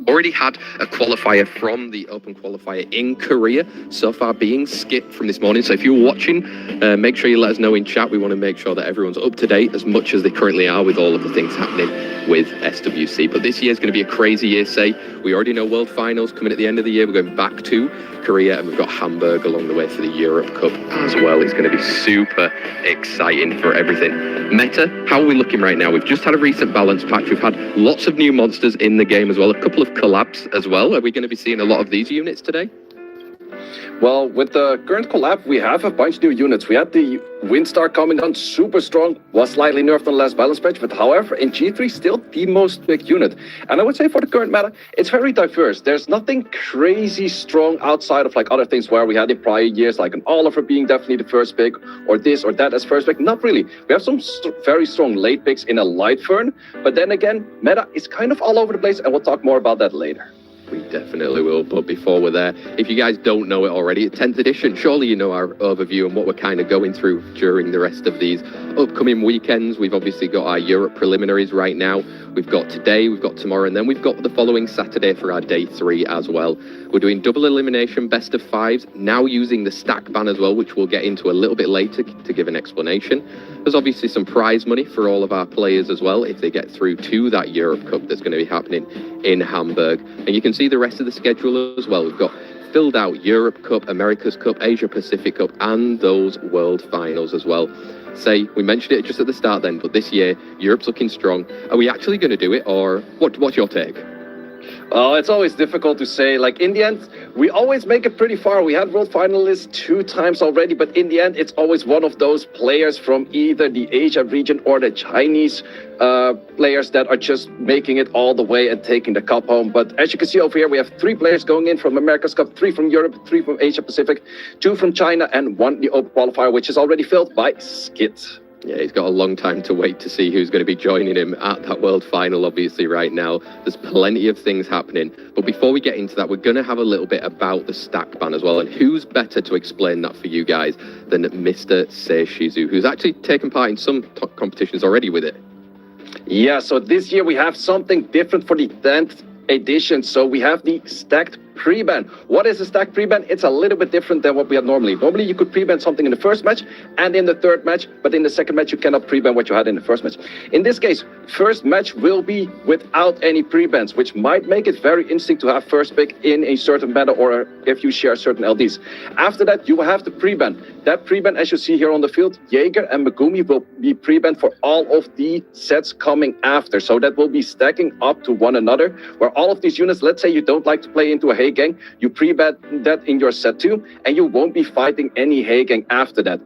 Already had a qualifier from the Open qualifier in Korea, so far being skipped from this morning. So if you're watching, make sure you let us know in chat. We want to make sure that everyone's up to date as much as they currently are with all of the things happening with SWC. But this year is going to be a crazy year, say. We already know World Finals coming at the end of the year. We're going back to Korea, and we've got Hamburg along the way for the Europe Cup as well. It's going to be super exciting for everything. Meta, how are we looking right now? We've just had a recent balance patch. We've had lots of new monsters in the game as well, a couple of collabs as well. Are we going to be seeing a lot of these units today? Well, with the current collab, we have a bunch of new units. We had the Windstar coming on super strong, was slightly nerfed on the last balance patch, but however, in G3, still the most big unit. And I would say for the current meta, it's very diverse. There's nothing crazy strong outside of like other things where we had in prior years, like an Oliver being definitely the first pick, or this or that as first pick. Not really. We have some very strong late picks in a Light Fern, but then again, meta is kind of all over the place, and we'll talk more about that later. We definitely will, but before we're there, if you guys don't know it already, 10th edition, surely you know our overview and what we're kind of going through during the rest of these upcoming weekends. We've obviously got our Europe preliminaries right now. We've got today, we've got tomorrow, and then we've got the following Saturday for our day 3 as well. We're doing double elimination, best of 5s, now using the stack ban as well, which we'll get into a little bit later to give an explanation. There's obviously some prize money for all of our players as well if they get through to that Europe Cup that's going to be happening in Hamburg. And you can see the rest of the schedule as well. We've got filled out Europe Cup, America's Cup, Asia Pacific Cup, and those World Finals as well. Say, we mentioned it just at the start then, but this year, Europe's looking strong. Are we actually going to do it, or what's your take? Oh, it's always difficult to say. Like, in the end, we always make it pretty far. We had world finalists 2 times already, but in the end, it's always one of those players from either the Asia region or the Chinese players that are just making it all the way and taking the cup home. But as you can see over here, we have 3 players going in from America's Cup, 3 from Europe, 3 from Asia Pacific, 2 from China, and 1 the Open qualifier, which is already filled by Skit. Yeah, he's got a long time to wait to see who's going to be joining him at that World Final, obviously, right now. There's plenty of things happening. But before we get into that, we're going to have a little bit about the stack ban as well. And who's better to explain that for you guys than Mr. Seishizu, who's actually taken part in some competitions already with it? Yeah, so this year we have something different for the 10th edition. So we have the stacked pre-ban. What is a stacked pre-ban? It's a little bit different than what we had normally. Normally you could pre-ban something in the first match and in the third match, but in the second match you cannot pre-ban what you had in the first match. In this case, first match will be without any pre-bans, which might make it very interesting to have first pick in a certain meta or if you share certain LDs. After that, you will have the pre-ban. That pre-ban, as you see here on the field, Jaeger and Megumi will be pre-banned for all of the sets coming after. So that will be stacking up to one another, where all of these units, let's say you don't like to play into a Gang, you pre-ban that in your set 2, and you won't be fighting any Gang after that.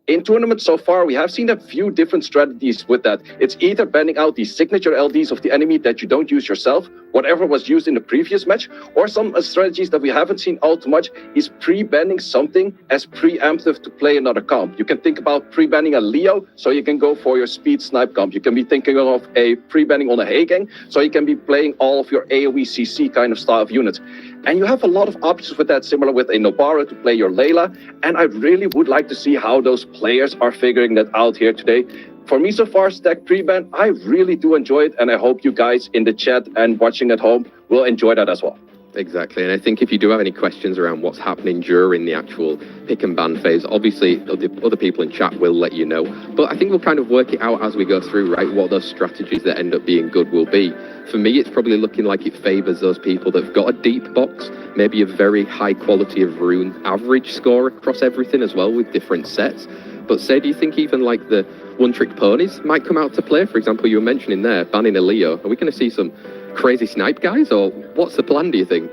In tournaments so far, we have seen a few different strategies with that. It's either banning out the signature LDs of the enemy that you don't use yourself, whatever was used in the previous match, or some strategies that we haven't seen all too much is pre-banning something as preemptive to play another comp. You can think about pre-banning a Leo, so you can go for your speed snipe comp. You can be thinking of a pre-banning on a Gang, so you can be playing all of your AoE CC kind of style of units. And you have a lot of options with that, similar with a Nobara to play your Layla. And I really would like to see how those players are figuring that out here today. For me so far, stack pre-ban, I really do enjoy it. And I hope you guys in the chat and watching at home will enjoy that as well. Exactly, and I think if you do have any questions around what's happening during the actual pick and ban phase, obviously the other people in chat will let you know. But I think we'll kind of work it out as we go through, right, what those strategies that end up being good will be. For me, it's probably looking like it favours those people that have got a deep box, maybe a very high quality of rune average score across everything as well with different sets. But say, do you think even like the one-trick ponies might come out to play? For example, you were mentioning there, banning a Leo. Are we going to see some crazy snipe guys, or what's the plan, do you think?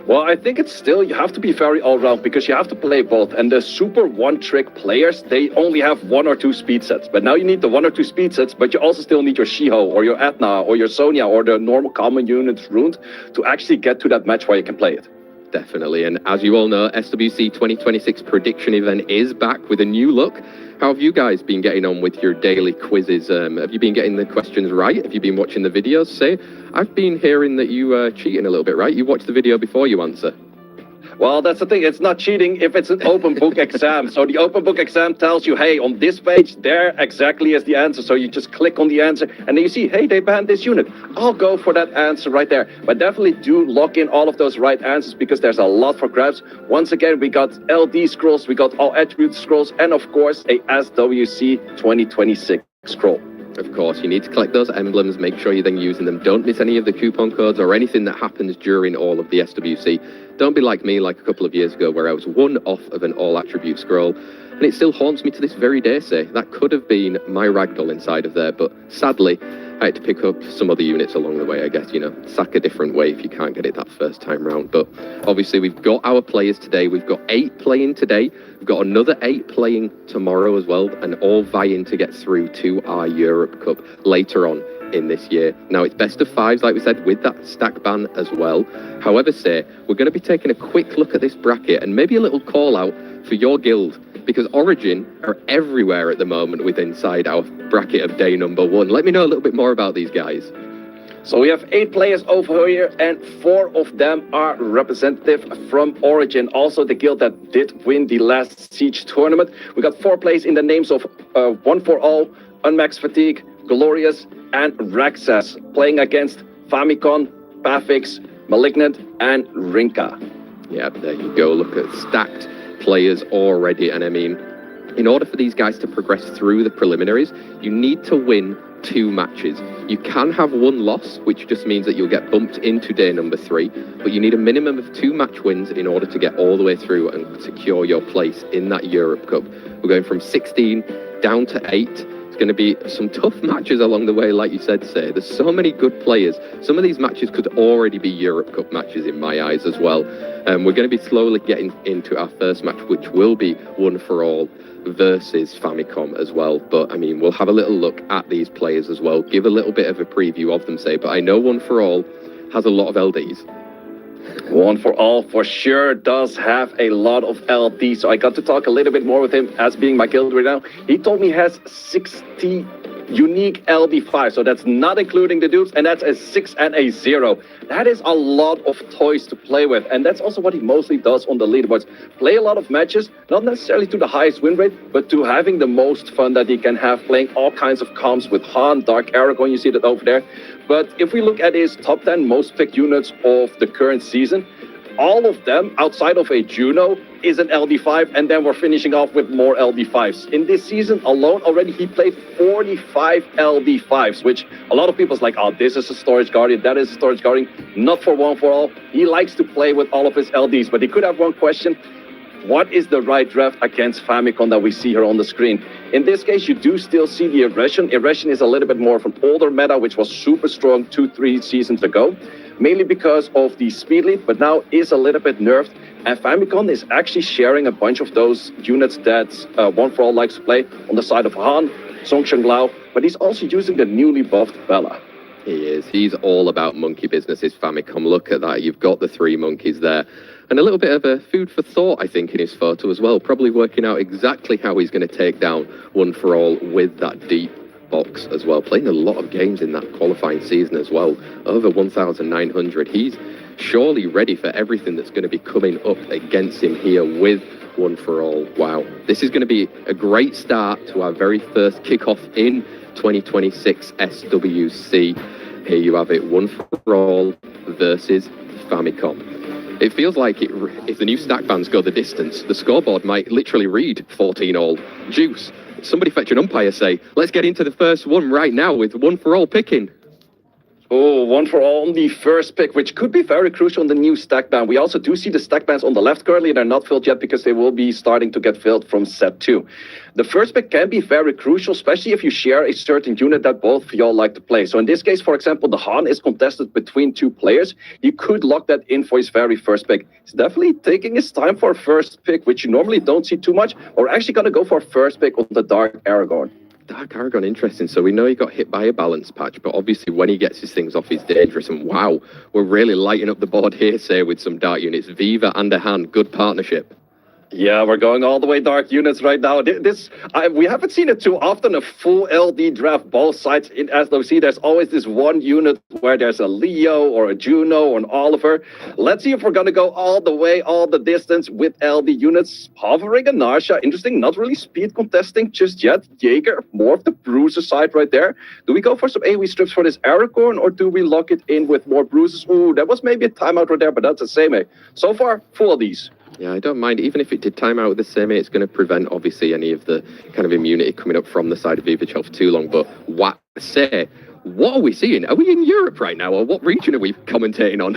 Well, I think it's still, you have to be very all-round because you have to play both. And the super one-trick players, they only have 1 or 2 speed sets. But now you need the 1 or 2 speed sets, but you also still need your Shiho or your Etna or your Sonya or the normal common units ruined to actually get to that match where you can play it. Definitely, and as you all know, SWC 2026 prediction event is back with a new look. How have you guys been getting on with your daily quizzes? Have you been getting the questions right? Have you been watching the videos? Say, I've been hearing that you are cheating a little bit, right? You watch the video before you answer. Well, that's the thing. It's not cheating if it's an open book exam. So the open book exam tells you, hey, on this page, there exactly is the answer. So you just click on the answer and then you see, hey, they banned this unit. I'll go for that answer right there. But definitely do lock in all of those right answers because there's a lot for grabs. Once again, we got LD scrolls, we got all attribute scrolls, and of course, a SWC 2026 scroll. Of course, you need to collect those emblems, make sure you're then using them. Don't miss any of the coupon codes or anything that happens during all of the SWC. Don't be like me like a couple of years ago where I was one off of an all-attribute scroll. And it still haunts me to this very day, say. That could have been my ragdoll inside of there, but sadly, I had to pick up some other units along the way, I guess, you know, sack a different way if you can't get it that first time round. But obviously, we've got our players today. We've got 8 playing today. We've got another 8 playing tomorrow as well, and all vying to get through to our Europe Cup later on in this year. Now, it's best of 5s, like we said, with that stack ban as well. However, say, we're going to be taking a quick look at this bracket and maybe a little call out for your guild, because Origin are everywhere at the moment with inside our bracket of day number 1. Let me know a little bit more about these guys. So we have 8 players over here, and 4 of them are representative from Origin, also the guild that did win the last Siege tournament. We got 4 players in the names of One for All, Unmax Fatigue, Glorious, and Rexas, playing against Famicom, Pafix, Malignant, and Rinka. Yeah, there you go. Look at stacked players already. And I mean, in order for these guys to progress through the preliminaries, you need to win 2 matches. You can have 1 loss, which just means that you'll get bumped into day number 3, but you need a minimum of 2 match wins in order to get all the way through and secure your place in that Europe Cup. We're going from 16 down to 8. It's going to be some tough matches along the way, like you said, Say. There's so many good players. Some of these matches could already be Europe Cup matches in my eyes as well. We're going to be slowly getting into our first match, which will be One for All versus Famicom as well. But I mean, we'll have a little look at these players as well, give a little bit of a preview of them, Say. But I know One for All has a lot of LDs. One for All for sure does have a lot of LD, so I got to talk a little bit more with him as being my guild right now. He told me he has 60 unique LD5, so that's not including the dupes, and that's a 6 and a 0. That is a lot of toys to play with, and that's also what he mostly does on the leaderboards. Play a lot of matches, not necessarily to the highest win rate, but to having the most fun that he can have, playing all kinds of comps with Han, Dark Aragon, you see that over there. But if we look at his top 10 most picked units of the current season, all of them, outside of a Juno, is an LD5, and then we're finishing off with more LD5s. In this season alone, already he played 45 LD5s, which a lot of people's like, oh, this is a Storage Guardian, that is a Storage Guardian. Not for One for All. He likes to play with all of his LDs, but he could have one question. What is the right draft against Famicom that we see here on the screen? In this case, you do still see the Aggression. Aggression is a little bit more of an older meta, which was super strong 2-3 seasons ago, mainly because of the speed lead, but now is a little bit nerfed. And Famicom is actually sharing a bunch of those units that One for All likes to play on the side of Han, Song Shenglao, but he's also using the newly buffed Bella. He is. He's all about monkey business, is Famicom. Look at that. You've got the 3 monkeys there. And a little bit of a food for thought, I think, in his photo as well. Probably working out exactly how he's going to take down One for All with that deep box as well. Playing a lot of games in that qualifying season as well. Over 1,900. He's surely ready for everything that's going to be coming up against him here with One for All. Wow. This is going to be a great start to our very first kickoff in 2026 SWC. Here you have it. One for All versus Famicom. It feels like if the new stack bans go the distance, the scoreboard might literally read 14-all. Juice, somebody fetch an umpire, say, let's get into the first one right now with One for All picking. Oh, One for All on the first pick, which could be very crucial in the new stack ban. We also do see the stack bans on the left currently. They're not filled yet because they will be starting to get filled from set 2. The first pick can be very crucial, especially if you share a certain unit that both of y'all like to play. So in this case, for example, the Han is contested between 2 players. You could lock that in for his very first pick. He's definitely taking his time for a first pick, which you normally don't see too much. Or actually going to go for a first pick on the Dark Aragon. Dark Aragon, interesting. So we know he got hit by a balance patch, but obviously when he gets his things off, he's dangerous. And wow, we're really lighting up the board here, say, with some dark units. Viva and a Han, good partnership. Yeah, we're going all the way dark units right now. We haven't seen it too often, a full LD draft both sides. As we see, there's always this one unit where there's a Leo or a Juno or an Oliver. Let's see if we're going to go all the way, all the distance with LD units. Hovering and Narsha, interesting, not really speed contesting just yet. Jaeger, more of the bruiser side right there. Do we go for some AoE strips for this Aragorn, or do we lock it in with more bruises? Ooh, that was maybe a timeout right there, but that's the same. So far, full of these. Yeah, I don't mind. Even if it did time out with the same, it's going to prevent, obviously, any of the kind of immunity coming up from the side of Vivichel for too long. But what are we seeing? Are we in Europe right now, or what region are we commentating on?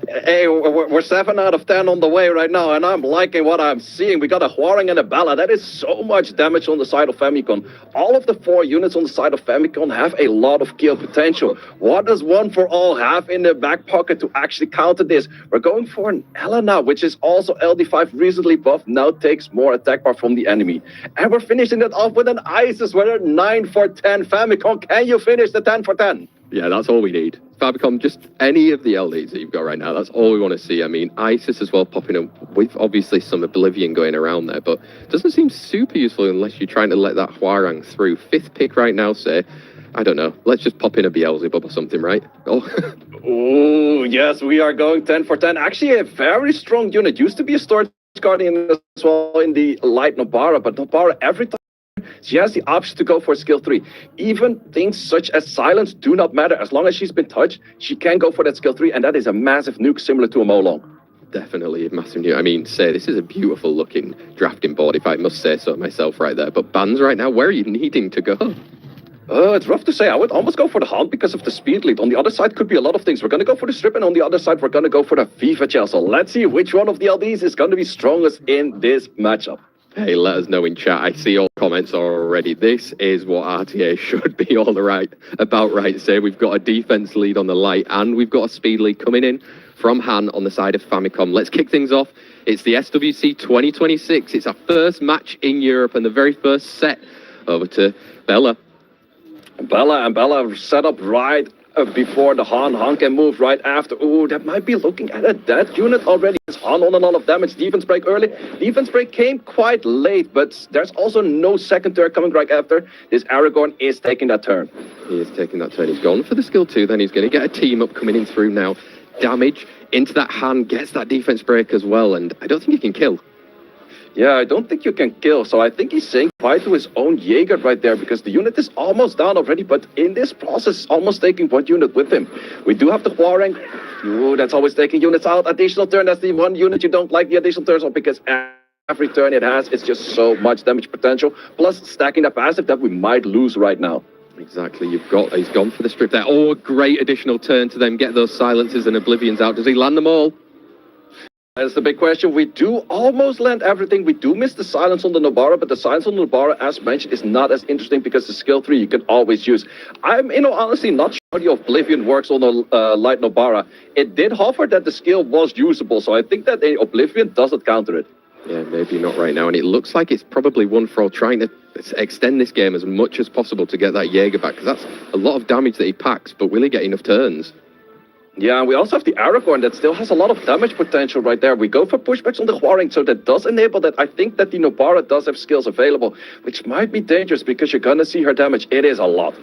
Hey, we're 7 out of 10 on the way right now, and I'm liking what I'm seeing. We got a Huarang and a Bella. That is so much damage on the side of Famicom. All of the 4 units on the side of Famicom have a lot of kill potential. What does One for All have in their back pocket to actually counter this? We're going for an Elena, which is also LD5 recently buffed, now takes more attack bar from the enemy. And we're finishing it off with an Isis with a 9 for 10. Famicom, can you finish the 10 for 10? Yeah, that's all we need. Famicom, just any of the LDs that you've got right now, that's all we want to see. I mean, Isis as well popping up with obviously some Oblivion going around there, but it doesn't seem super useful unless you're trying to let that Huarang through. 5th pick right now, say, I don't know, let's just pop in a Beelzebub or something, right? Oh, oh yes, we are going 10 for 10. Actually, a very strong unit. Used to be a storage guardian as well in the light Nobara, but Nobara every time she has the option to go for skill 3. Even things such as silence do not matter. As long as she's been touched, she can go for that skill 3, and that is a massive nuke similar to a Molong. Definitely a massive nuke. I mean, say, this is a beautiful looking drafting board, if I must say so myself right there. But bans right now, where are you needing to go? It's rough to say. I would almost go for the Hunt because of the speed lead. On the other side could be a lot of things. We're going to go for the Strip, and on the other side, we're going to go for the Viva Gel. So let's see which one of the LDs is going to be strongest in this matchup. Hey, let us know in chat. I see all comments already. This is what RTA should be all about right. Say we've got a defense lead on the light, and we've got a speed lead coming in from Han on the side of Famicom. Let's kick things off. It's the SWC 2026. It's our first match in Europe and the very first set. Over to Bella. Bella set up right before the Han. Han can move right after. Ooh, that might be looking at a dead unit already. It's Han on a lot of damage. Defense break early. Defense break came quite late, but there's also no second turn coming right after. This Aragorn is taking that turn. He is taking that turn. He's gone for the skill 2. Then he's going to get a team up coming in through now. Damage into that Han. Gets that defense break as well, and I don't think he can kill. Yeah, I don't think you can kill. So I think he's saying bye to his own Jaeger right there, because the unit is almost down already, but in this process, almost taking one unit with him. We do have the Huarang. Ooh, that's always taking units out. Additional turn, that's the one unit you don't like the additional turns on, because every turn it has, it's just so much damage potential. Plus stacking the passive that we might lose right now. Exactly, he's gone for the strip there. Oh, a great additional turn to them. Get those silences and oblivions out. Does he land them all? That's the big question. We do almost land everything. We do miss the silence on the Nobara, but the silence on the Nobara, as mentioned, is not as interesting because the skill 3 you can always use. I'm, honestly not sure the Oblivion works on the light Nobara. It did hover that the skill was usable, so I think that the Oblivion doesn't counter it. Yeah, maybe not right now. And it looks like it's probably One for All trying to extend this game as much as possible to get that Jaeger back, because that's a lot of damage that he packs, but will he get enough turns? Yeah, we also have the Aragorn that still has a lot of damage potential right there. We go for pushbacks on the Huarang, so that does enable that. I think that the Nobara does have skills available, which might be dangerous because you're going to see her damage. It is a lot.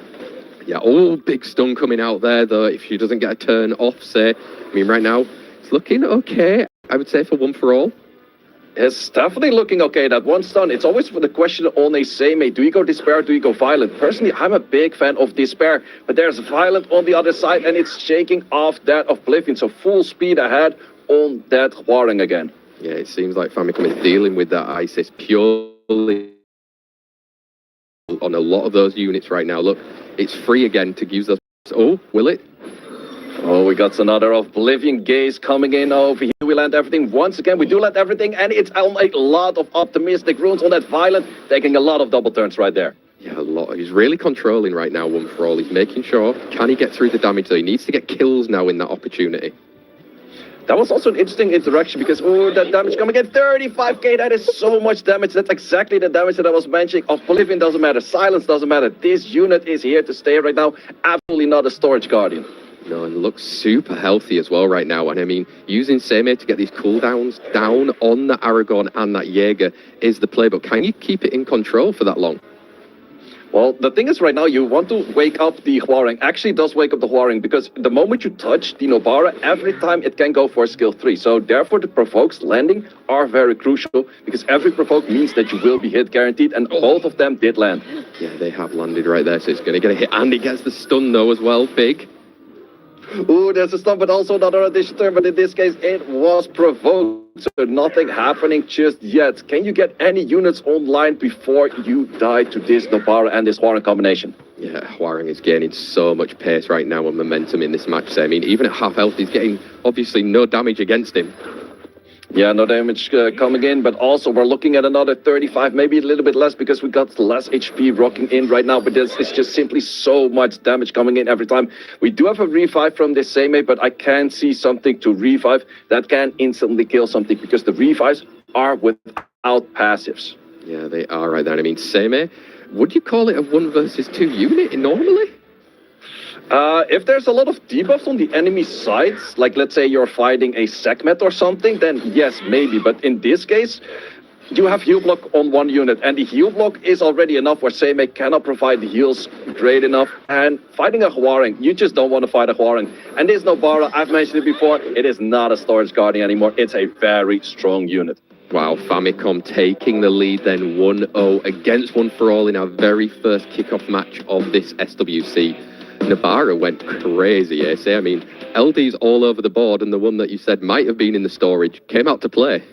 Yeah, big stun coming out there, though, if she doesn't get a turn off, say. I mean, right now, it's looking okay, I would say, for One for All. It's definitely looking okay. That one stun, it's always for the question on a Seimei. Do you go Despair, do you go Violent? Personally, I'm a big fan of Despair, but there's Violent on the other side, and it's shaking off that Oblivion. So full speed ahead on that Huarang again. Yeah, it seems like Famicom is dealing with that Isis purely on a lot of those units right now. Look, it's free again to use those. Oh, will it? Oh, we got another Oblivion Gaze coming in over here. We land everything once again. We do land everything, and it's on a lot of optimistic runes on that Violent, taking a lot of double turns right there. Yeah, a lot. He's really controlling right now, One for All. He's making sure, can he get through the damage, though? He needs to get kills now in that opportunity. That was also an interesting interaction because, that damage coming in, 35k, that is so much damage. That's exactly the damage that I was mentioning. Oblivion doesn't matter, silence doesn't matter. This unit is here to stay right now. Absolutely not a storage guardian. No, and looks super healthy as well right now. And I mean, using Seimei to get these cooldowns down on that Aragorn and that Jaeger is the play, but can you keep it in control for that long? Well, the thing is right now you want to wake up the Huarang. Actually does wake up the Huarang because the moment you touch the Nobara, every time it can go for skill 3. So therefore the provokes landing are very crucial because every provoke means that you will be hit guaranteed, and both of them did land. Yeah, they have landed right there, so it's going to get a hit. And he gets the stun though as well, big. Ooh, there's a stun, but also another addition turn, but in this case it was provoked, so nothing happening just yet. Can you get any units online before you die to this Nobara and this Huarang combination? Yeah, Huarang is gaining so much pace right now and momentum in this match. So, I mean, even at half health, he's getting obviously no damage against him. Yeah, no damage coming in, but also we're looking at another 35, maybe a little bit less because we got less HP rocking in right now, but this is just simply so much damage coming in every time. We do have a revive from this Seimei, but I can't see something to revive that can instantly kill something because the revives are without passives. Yeah, they are right there. I mean, Seimei, would you call it a 1 versus 2 unit normally? If there's a lot of debuffs on the enemy sides, like let's say you're fighting a Sekhmet or something, then yes, maybe. But in this case, you have heal block on one unit, and the heal block is already enough where Seimei cannot provide the heals great enough. And fighting a Huarang, you just don't want to fight a Huarang. And this Nobara, I've mentioned it before, it is not a Storage Guardian anymore. It's a very strong unit. Wow, Famicom taking the lead then 1-0 against One For All in our very first kickoff match of this SWC. Nobara went crazy, I mean, LD's all over the board, and the one that you said might have been in the storage came out to play.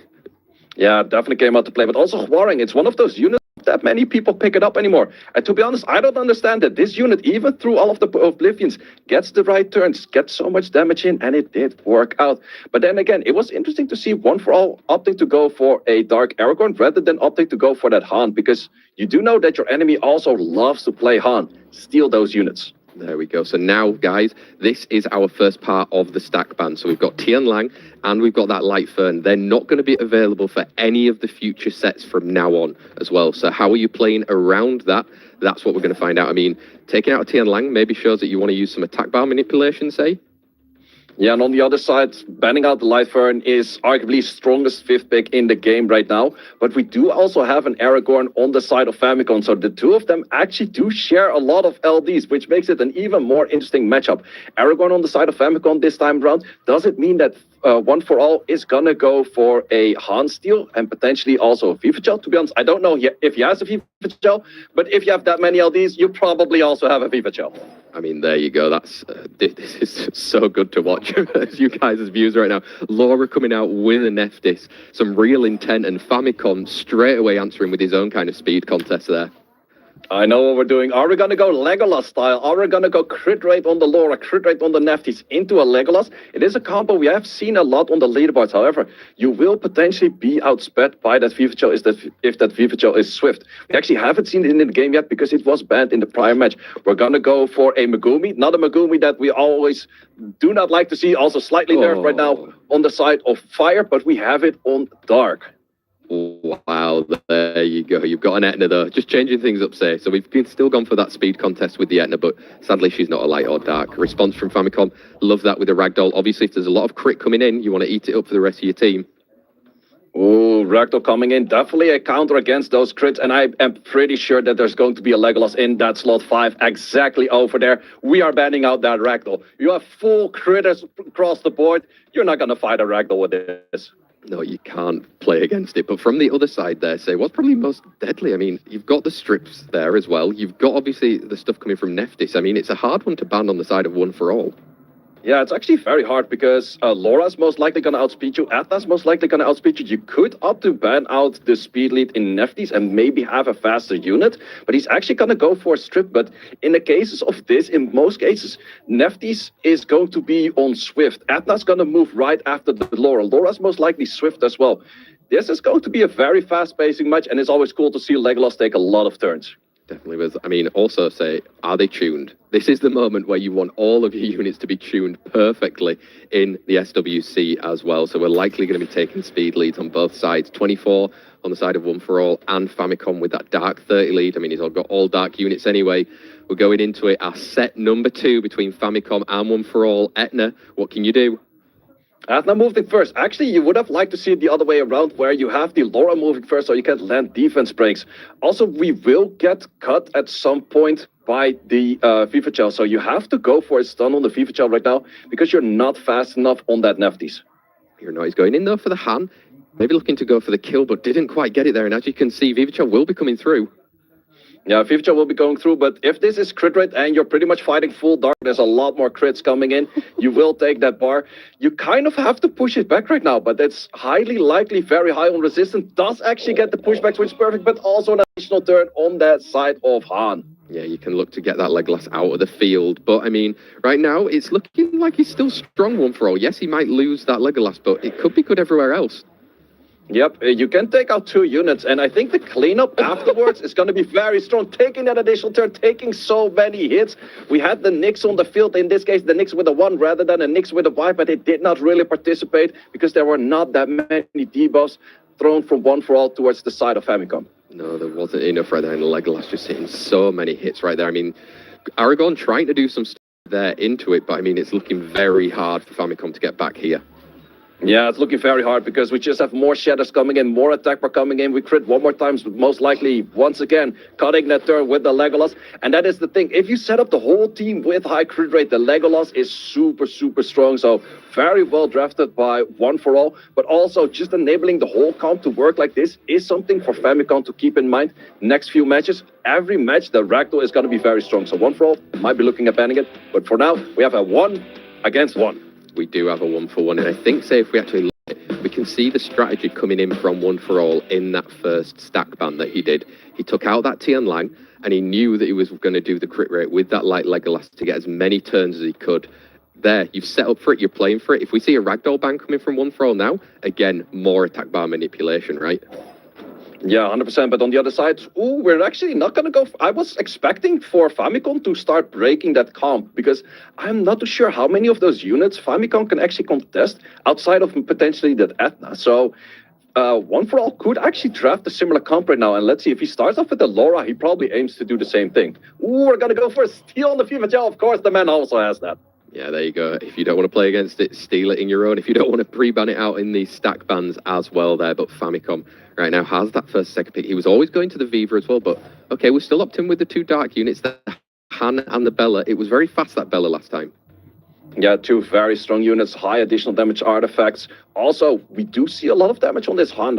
Yeah, definitely came out to play, but also Huarang, it's one of those units that many people pick it up anymore. And to be honest, I don't understand that this unit, even through all of the Oblivions, gets the right turns, gets so much damage in, and it did work out. But then again, it was interesting to see One For All opting to go for a Dark Aragorn rather than opting to go for that Han, because you do know that your enemy also loves to play Han. Steal those units. There we go. So now, guys, this is our first part of the stack ban. So we've got Tian Lang and we've got that Light Fern. They're not going to be available for any of the future sets from now on as well. So how are you playing around that? That's what we're going to find out. I mean, taking out a Tian Lang maybe shows that you want to use some attack bar manipulation, say? Yeah, and on the other side, banning out the Light Fern is arguably strongest 5th pick in the game right now. But we do also have an Aragorn on the side of Famicom. So the two of them actually do share a lot of LDs, which makes it an even more interesting matchup. Aragorn on the side of Famicom this time around. Does it mean that One For All is going to go for a Han steal and potentially also a Viva Gel? To be honest, I don't know if he has a Viva Gel, but if you have that many LDs, you probably also have a Viva Gel. I mean, there you go. That's this is so good to watch. You guys' views right now. Laura coming out with a Nephthys, some real intent, and Famicom straight away answering with his own kind of speed contest there. I know what we're doing. Are we going to go Legolas style? Are we going to go crit rate on the Laura, crit rate on the Nephthys into a Legolas? It is a combo we have seen a lot on the leaderboards. However, you will potentially be outsped by that Viva Gel if that Viva Gel is swift. We actually haven't seen it in the game yet because it was banned in the prior match. We're going to go for a Megumi, not a Megumi that we always do not like to see. Also slightly nerfed right now on the side of fire, but we have it on dark. Wow, there you go. You've got an Etna though. Just changing things up, say. So we've still gone for that speed contest with the Etna, but sadly she's not a light or dark. Response from Famicom, love that with the Ragdoll. Obviously, if there's a lot of crit coming in, you want to eat it up for the rest of your team. Oh, Ragdoll coming in. Definitely a counter against those crits, and I am pretty sure that there's going to be a Legolas in that slot 5 exactly over there. We are banning out that Ragdoll. You have full critters across the board. You're not going to fight a Ragdoll with this. No, you can't play against it. But from the other side there, say, what's probably most deadly? I mean, you've got the strips there as well. You've got, obviously, the stuff coming from Nephthys. I mean, it's a hard one to ban on the side of One For All. Yeah, it's actually very hard because Laura's most likely going to outspeed you. Atla's most likely going to outspeed you. You could opt to ban out the speed lead in Nephthys and maybe have a faster unit, but he's actually going to go for a strip. But in the cases of this, in most cases, Nephthys is going to be on Swift. Atla's going to move right after the Laura. Laura's most likely Swift as well. This is going to be a very fast-pacing match, and it's always cool to see Legolas take a lot of turns. Definitely was. I mean, also say, are they tuned? This is the moment where you want all of your units to be tuned perfectly in the SWC as well. So we're likely going to be taking speed leads on both sides. 24 on the side of One For All and Famicom with that Dark 30 lead. I mean, he's all got all Dark units anyway. We're going into it, our set number 2 between Famicom and One For All. Etna, what can you do? Adna moved it first. Actually, you would have liked to see it the other way around, where you have the Laura moving first so you can land defense breaks. Also, we will get cut at some point by the FIFA Gel, so you have to go for a stun on the FIFA Gel right now because you're not fast enough on that Nefties. Here now he's going in though for the Han. Maybe looking to go for the kill, but didn't quite get it there. And as you can see, Vivica will be coming through. Yeah, FIFA will be going through, but if this is crit rate and you're pretty much fighting full dark, there's a lot more crits coming in. You will take that bar. You kind of have to push it back right now, but it's highly likely very high on resistance. Does actually get the pushbacks, which is perfect, but also an additional turn on that side of Han. Yeah, you can look to get that Legolas out of the field. But, I mean, right now, it's looking like he's still strong One For All. Yes, he might lose that Legolas, but it could be good everywhere else. Yep, you can take out 2 units, and I think the cleanup afterwards is going to be very strong. Taking that additional turn, taking so many hits. We had the Nyx on the field, in this case, the Nyx with a 1 rather than a Nyx with a Y, but they did not really participate because there were not that many debuffs thrown from One For All towards the side of Famicom. No, there wasn't enough right there, and Legolas just hitting so many hits right there. I mean, Aragorn trying to do some stuff there into it, but I mean, it's looking very hard for Famicom to get back here. Yeah, it's looking very hard because we just have more shadows coming in, more attack bar coming in. We crit one more time, most likely, once again, cutting that turn with the Legolas. And that is the thing. If you set up the whole team with high crit rate, the Legolas is super, super strong. So very well drafted by One For All. But also just enabling the whole comp to work like this is something for Famicom to keep in mind. Next few matches, every match, the Ragdoll is going to be very strong. So One For All might be looking at banning it. But for now, we have a 1 against 1. We do have a 1-for-1, and I think, say, if we actually look at it, we can see the strategy coming in from One For All in that first stack ban that he did. He took out that Tian Lang, and he knew that he was going to do the crit rate with that light Legolas to get as many turns as he could. There, you've set up for it, you're playing for it. If we see a Ragdoll ban coming from One For All now, again, more attack bar manipulation, right? Yeah, 100%. But on the other side, we're actually not going to go. I was expecting for Famicom to start breaking that comp because I'm not too sure how many of those units Famicom can actually contest outside of potentially that Etna. So One For All could actually draft a similar comp right now. And let's see, if he starts off with the Laura, he probably aims to do the same thing. We're going to go for a steal on the FIFA Gel. Of course, the man also has that. Yeah, there you go. If you don't want to play against it, steal it in your own. If you don't want to pre-ban it out in these stack bans as well there. But Famicom right now has that first second pick. He was always going to the Viva as well. But, okay, we're still opting with the 2 dark units, the Han and the Bella. It was very fast, that Bella, last time. Yeah, 2 very strong units, high additional damage artifacts. Also, we do see a lot of damage on this Han.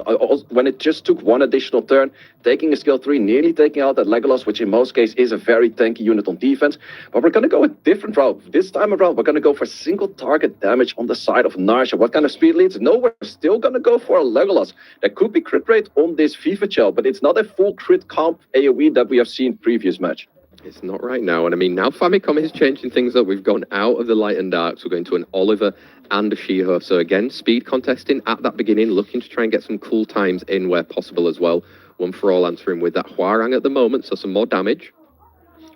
When it just took 1 additional turn, taking a skill 3, nearly taking out that Legolas, which in most cases is a very tanky unit on defense. But we're going to go a different route. This time around, we're going to go for single target damage on the side of Narsha. What kind of speed leads? No, we're still going to go for a Legolas. There could be crit rate on this FIFA Gel, but it's not a full crit comp AoE that we have seen previous match. It's not right now, and I mean, now Famicom is changing things up. We've gone out of the light and darks. We're going to an Oliver and a Shiho. So again, speed contesting at that beginning, looking to try and get some cool times in where possible as well. One For All answering with that Huarang at the moment, so some more damage.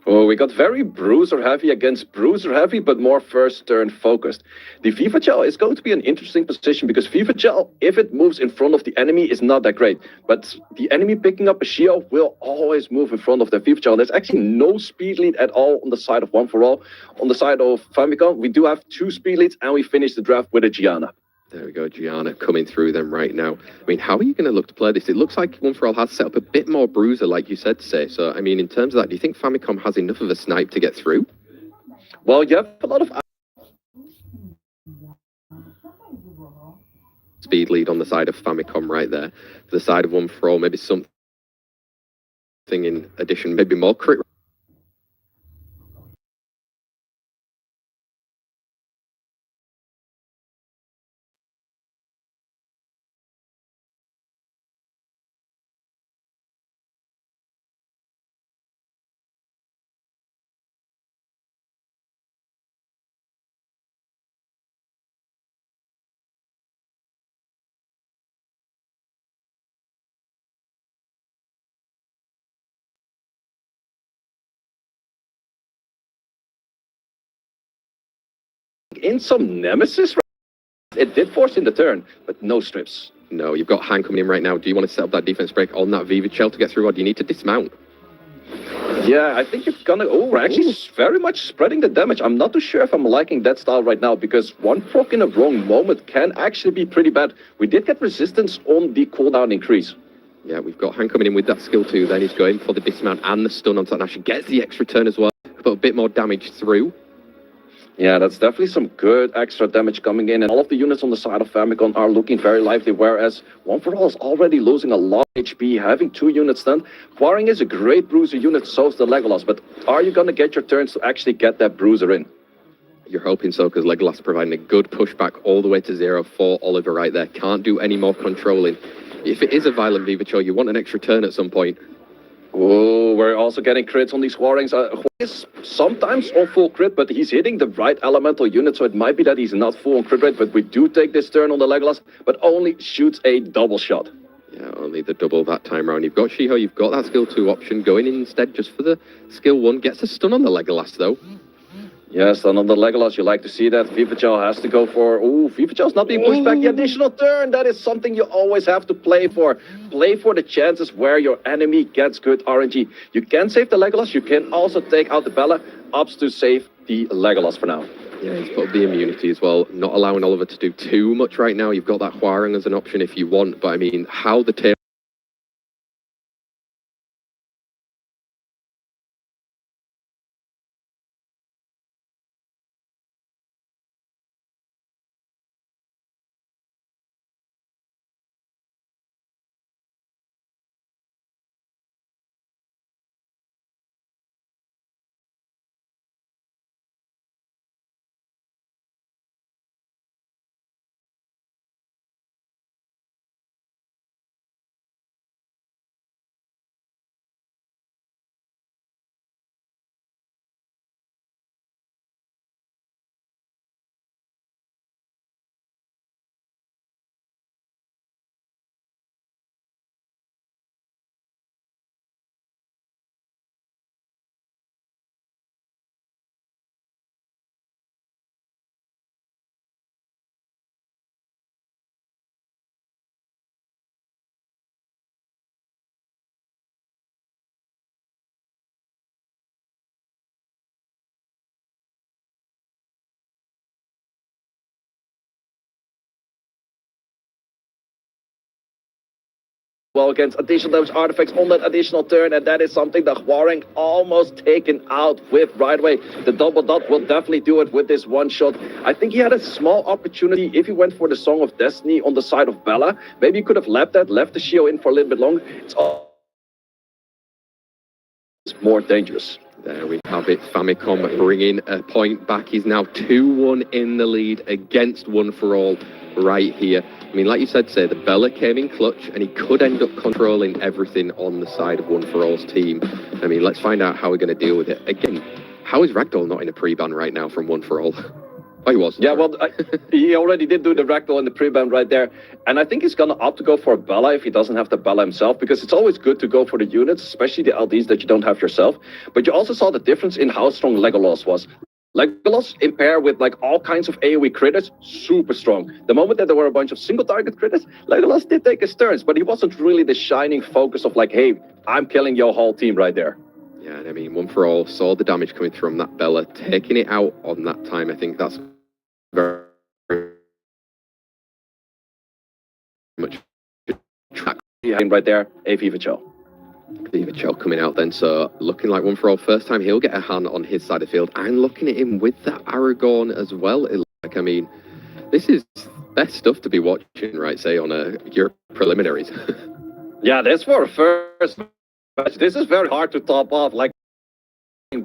Oh, we got very bruiser heavy against bruiser heavy, but more first turn focused. The FIFA Gel is going to be an interesting position because FIFA Gel, if it moves in front of the enemy, is not that great. But the enemy picking up a Shio will always move in front of the FIFA Gel. There's actually no speed lead at all on the side of One For All. On the side of Famicom, we do have 2 speed leads, and we finish the draft with a Gianna. There we go, Gianna coming through them right now. I mean, how are you going to look to play this? It looks like One For All has set up a bit more bruiser, like you said, Say. So, I mean, in terms of that, do you think Famicom has enough of a snipe to get through? Well, you have a lot of speed lead on the side of Famicom right there. To the side of One For All, maybe something in addition, maybe more crit. in some Nemesis. It did force in the turn, but no strips. No, you've got Han coming in right now. Do you want to set up that defense break on that Viva Shell to get through, or do you need to dismount? Yeah, I think you're gonna. Oh, we're actually very much spreading the damage. I'm not too sure if I'm liking that style right now because one proc in a wrong moment can actually be pretty bad. We did get resistance on the cooldown increase. Yeah, we've got Han coming in with that skill too. Then he's going for the dismount and the stun on Tanashi. Gets the extra turn as well. Put a bit more damage through. Yeah, that's definitely some good extra damage coming in, and all of the units on the side of Famicom are looking very lively, whereas One For All is already losing a lot of HP, having 2 units stunned. Quarring is a great bruiser unit, so is the Legolas, but are you going to get your turns to actually get that bruiser in? You're hoping so, because Legolas providing a good pushback all the way to 0 for Oliver right there. Can't do any more controlling. If it is a violent Viva Cho, you want an extra turn at some point. Oh, we're also getting crits on these Quarrings. He's sometimes on full crit, but he's hitting the right elemental unit, so it might be that he's not full on crit rate, but we do take this turn on the Legolas, but only shoots a double shot. Yeah, only the double that time round. You've got Shiho, you've got that skill 2 option going in instead just for the skill 1. Gets a stun on the Legolas though. Yes, and on the Legolas, you like to see that. Vivachel has to go for... Ooh, Vivachel's not being pushed back. The additional turn, that is something you always have to play for. Play for the chances where your enemy gets good RNG. You can save the Legolas, you can also take out the Bella. Ups to save the Legolas for now. Yeah, he's put up the immunity as well. Not allowing Oliver to do too much right now. You've got that Huarang as an option if you want, but I mean, how the tail... Well, against additional damage artifacts on that additional turn, and that is something that Huarang almost taken out with right away. The double dot will definitely do it with this one shot. I think he had a small opportunity if he went for the Song of Destiny on the side of Bella. Maybe he could have left the Shio in for a little bit longer. It's more dangerous. There we have it. Famicom bringing a point back. He's now 2-1 in the lead against One For All right here. I mean, like you said, the Bella came in clutch, and he could end up controlling everything on the side of One For All's team. I mean, let's find out how we're going to deal with it. Again, how is Ragdoll not in a pre-ban right now from One For All? Oh, he was. Yeah, well, he already did do the Ragdoll in the pre-ban right there. And I think he's going to opt to go for a Bella if he doesn't have the Bella himself, because it's always good to go for the units, especially the LDs that you don't have yourself. But you also saw the difference in how strong Legolas was. Legolas, in pair with like all kinds of AoE critters, super strong. The moment that there were a bunch of single target critters, Legolas did take his turns, but he wasn't really the shining focus of like, hey, I'm killing your whole team right there. Yeah, and I mean, One For All saw the damage coming from that Bella, taking it out on that time. I think that's very much track right there, a Vivachel. Vivachel coming out then, so looking like One For All. First time he'll get a hand on his side of the field. I'm looking at him with that Aragorn as well. Like, I mean, this is best stuff to be watching, right, say, on a Europe preliminaries. Yeah, that's for a first match. This is very hard to top off, like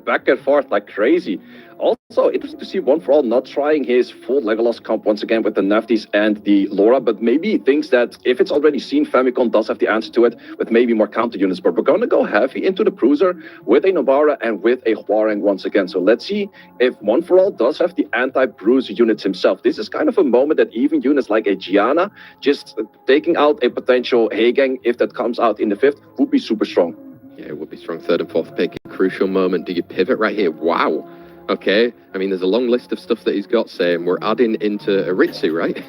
back and forth like crazy. Also, interesting to see One For All not trying his full Legolas comp once again with the Naftis and the Laura, but maybe he thinks that if it's already seen, Famicom does have the answer to it with maybe more counter units. But we're going to go heavy into the Bruiser with a Nobara and with a Huarang once again. So let's see if One For All does have the anti-Bruiser units himself. This is kind of a moment that even units like a Gianna, just taking out a potential Heigang, if that comes out in the 5th, would be super strong. Yeah, it would be strong 3rd and 4th pick. Crucial moment. Do you pivot right here? Wow. Okay. I mean, there's a long list of stuff that he's got saying we're adding into Aritsu, right?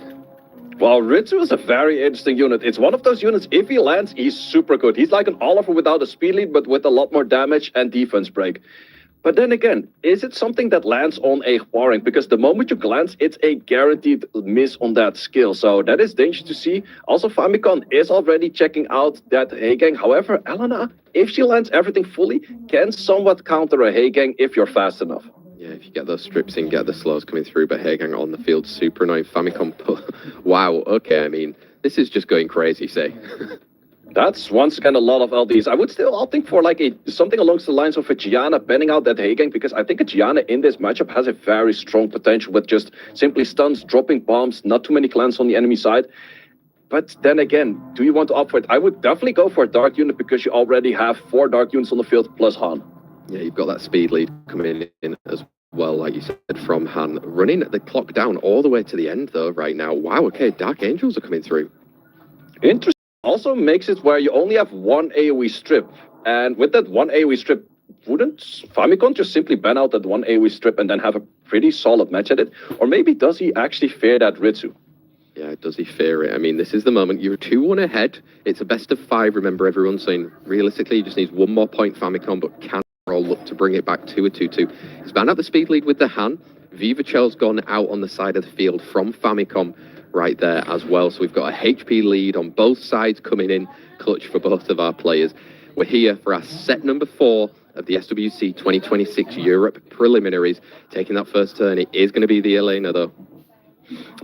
Well, Ritsu is a very interesting unit. It's one of those units, if he lands, he's super good. He's like an Oliver without a speed lead, but with a lot more damage and defense break. But then again, is it something that lands on a Hwoarang? Because the moment you glance, it's a guaranteed miss on that skill. So that is dangerous to see. Also, Famicom is already checking out that Heigang. However, Elena, if she lands everything fully, can somewhat counter a Heigang if you're fast enough. Yeah, if you get those strips in, get the slows coming through, but Heigang on the field, super annoying. Famicom, wow, okay, I mean, this is just going crazy, say. That's once again a lot of LDs. I would still opting for like something along the lines of a Gianna banning out that Heigang, because I think a Gianna in this matchup has a very strong potential with just simply stuns, dropping bombs, not too many clans on the enemy side. But then again, do you want to opt for it? I would definitely go for a Dark unit because you already have 4 Dark units on the field plus Han. Yeah, you've got that speed lead coming in as well, like you said, from Han. Running the clock down all the way to the end, though, right now. Wow, okay, Dark Angels are coming through. Interesting. Also makes it where you only have 1 AoE strip. And with that 1 AoE strip, wouldn't Famicom just simply ban out that 1 AoE strip and then have a pretty solid match at it? Or maybe does he actually fear that Ritsu? Yeah, does he fear it? I mean, this is the moment. You're 2-1 ahead. It's a best of 5, remember, everyone's saying. Realistically, he just needs 1 more point, Famicom, but can all look to bring it back to a 2-2. He's banned out the speed lead with the Han. Viva Chel's gone out on the side of the field from Famicom right there as well. So we've got a HP lead on both sides coming in clutch for both of our players. We're here for our set number 4 of the SWC 2026 Europe preliminaries. Taking that first turn, it is going to be the Elena, though.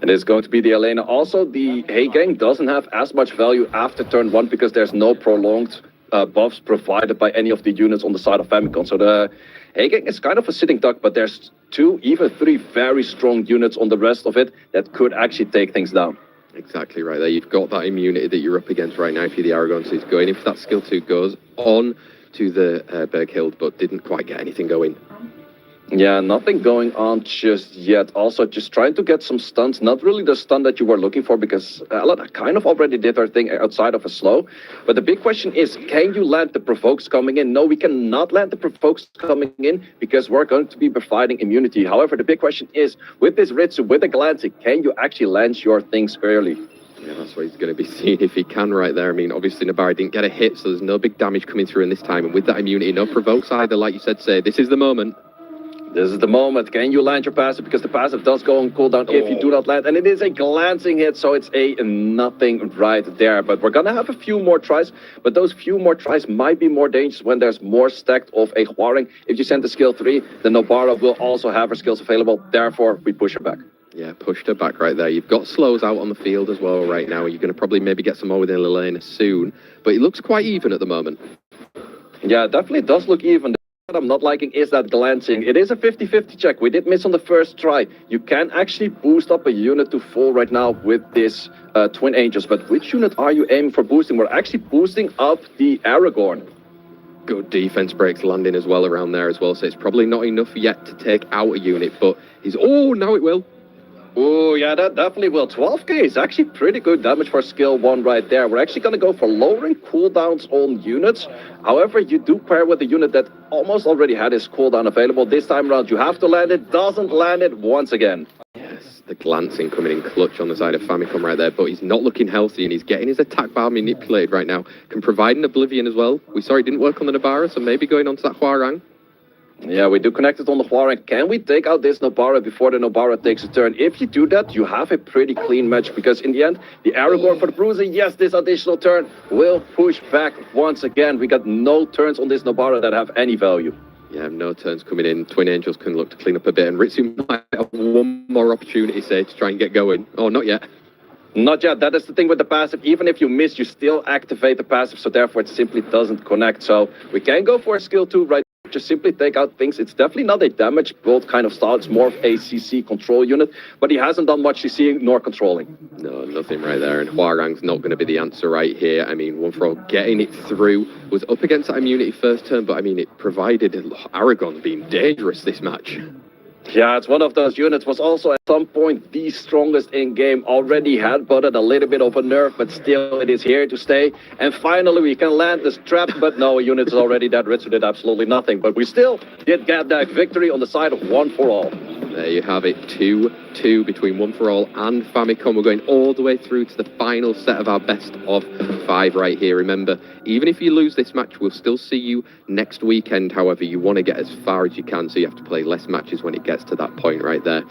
It is going to be the Elena. Also, the Heigang doesn't have as much value after turn 1 because there's no prolonged buffs provided by any of the units on the side of Famicom. So the Heigang is kind of a sitting duck, but there's 2, even 3 very strong units on the rest of it that could actually take things down. Exactly right there. You've got that immunity that you're up against right now if you're the Aragon. So he's going in for that skill 2, goes on to the Berghild, but didn't quite get anything going. Yeah, nothing going on just yet. Also, just trying to get some stuns. Not really the stun that you were looking for because Elena kind of already did her thing outside of a slow. But the big question is, can you land the provokes coming in? No, we cannot land the provokes coming in because we're going to be providing immunity. However, the big question is, with this Ritsu, with the glancing, can you actually land your things early? Yeah, that's what he's going to be seeing if he can right there. I mean, obviously Nabari didn't get a hit, so there's no big damage coming through in this time. And with that immunity, no provokes either, like you said, say, this is the moment. This is the moment. Can you land your passive? Because the passive does go on cooldown if you do not land. And it is a glancing hit, so it's a nothing right there. But we're going to have a few more tries. But those few more tries might be more dangerous when there's more stacked of a Hwoarang. If you send the skill 3, the Nobara will also have her skills available. Therefore, we push her back. Yeah, pushed her back right there. You've got slows out on the field as well right now. You're going to probably maybe get some more within Elena soon. But it looks quite even at the moment. Yeah, definitely does look even. What I'm not liking is that glancing. It is a 50-50 check. We did miss on the first try. You can actually boost up a unit to full right now with this Twin Angels. But which unit are you aiming for boosting? We're actually boosting up the Aragorn. Good defense breaks landing as well around there as well. So it's probably not enough yet to take out a unit. But he's... Oh, now it will. Oh, yeah, that definitely will. 12k is actually pretty good damage for skill 1 right there. We're actually going to go for lowering cooldowns on units. However, you do pair with a unit that almost already had his cooldown available. This time around, you have to land it. Doesn't land it once again. Yes, the glancing coming in clutch on the side of Famicom right there. But he's not looking healthy and he's getting his attack bar manipulated right now. Can provide an Oblivion as well. We saw it didn't work on the Nabara, so maybe going on to that Hwoarang. Yeah, we do connect it on the Hwoarang. Can we take out this Nobara before the Nobara takes a turn? If you do that, you have a pretty clean match because in the end, the Aragorn for the bruiser, yes, this additional turn will push back once again. We got no turns on this Nobara that have any value. Yeah, no turns coming in. Twin Angels can look to clean up a bit and Ritsu might have one more opportunity, say, to try and get going. Oh, not yet. Not yet. That is the thing with the passive. Even if you miss, you still activate the passive, so therefore it simply doesn't connect. So we can go for a skill 2 right. Just simply take out things. It's definitely not a damage build kind of style. It's more of a CC control unit, but he hasn't done much CCing nor controlling. No, nothing right there. And Hwoarang's not going to be the answer right here. I mean, one for all, getting it through. Was up against that immunity first turn, but I mean, it provided Aragon being dangerous this match. Yeah, it's one of those units. Was also at some point the strongest in game. Already had butted a little bit of a nerf, but still it is here to stay. And finally we can land this trap, but no, a unit is already dead. Ritsu did absolutely nothing. But we still did get that victory on the side of 1 for all. There you have it, 2-2 between One For All and Famicom. We're going all the way through to the final set of our best of 5 right here. Remember, even if you lose this match, we'll still see you next weekend. However, you want to get as far as you can, so you have to play less matches when it gets to that point right there.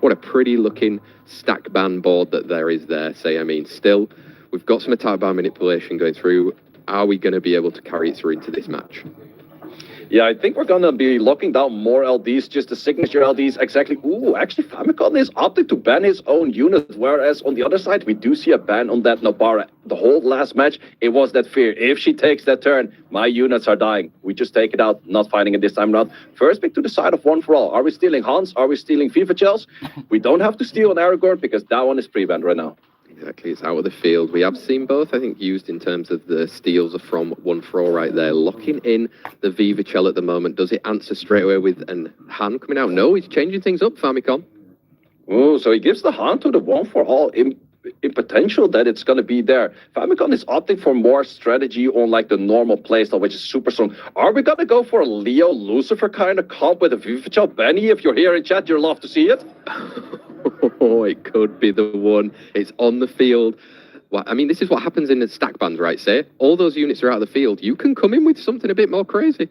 What a pretty looking stack ban board that there is there, still, we've got some attack ban manipulation going through. Are we going to be able to carry it through into this match? Yeah, I think we're going to be locking down more LDs, just the signature LDs, exactly. Ooh, actually, Famicom is opting to ban his own unit, whereas on the other side, we do see a ban on that Nobara. The whole last match, it was that fear. If she takes that turn, my units are dying. We just take it out, not fighting it this time around. First pick to the side of One For All. Are we stealing Hans? Are we stealing FIFA Shells? We don't have to steal an Aragorn because that one is pre-banned right now. Exactly, it's out of the field. We have seen both, I think, used in terms of the steals are from One For All right there. Locking in the Viva Chell at the moment. Does it answer straight away with an Han coming out? No, he's changing things up, Famicom. Oh, so he gives the Han to the One For All in potential that it's going to be there. Famicom is opting for more strategy on like the normal playstyle, which is super strong. Are we going to go for a Leo Lucifer kind of comp with a Viva Chell? Benny, if you're here in chat, you'd love to see it. Oh, it could be the one. It's on the field. Well, this is what happens in the stack bans, right? Say, all those units are out of the field. You can come in with something a bit more crazy.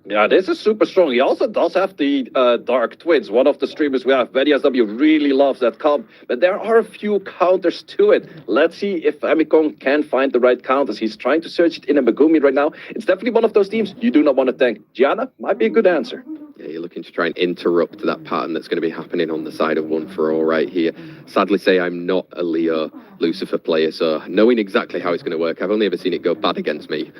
Yeah, this is super strong. He also does have the Dark Twins. One of the streamers we have, Benny SW, really loves that comp. But there are a few counters to it. Let's see if Famicom can find the right counters. He's trying to search it in a Megumi right now. It's definitely one of those teams you do not want to tank. Gianna might be a good answer. Yeah, you're looking to try and interrupt that pattern that's going to be happening on the side of One For All right here. Sadly say I'm not a Leo Lucifer player, so knowing exactly how it's going to work, I've only ever seen it go bad against me.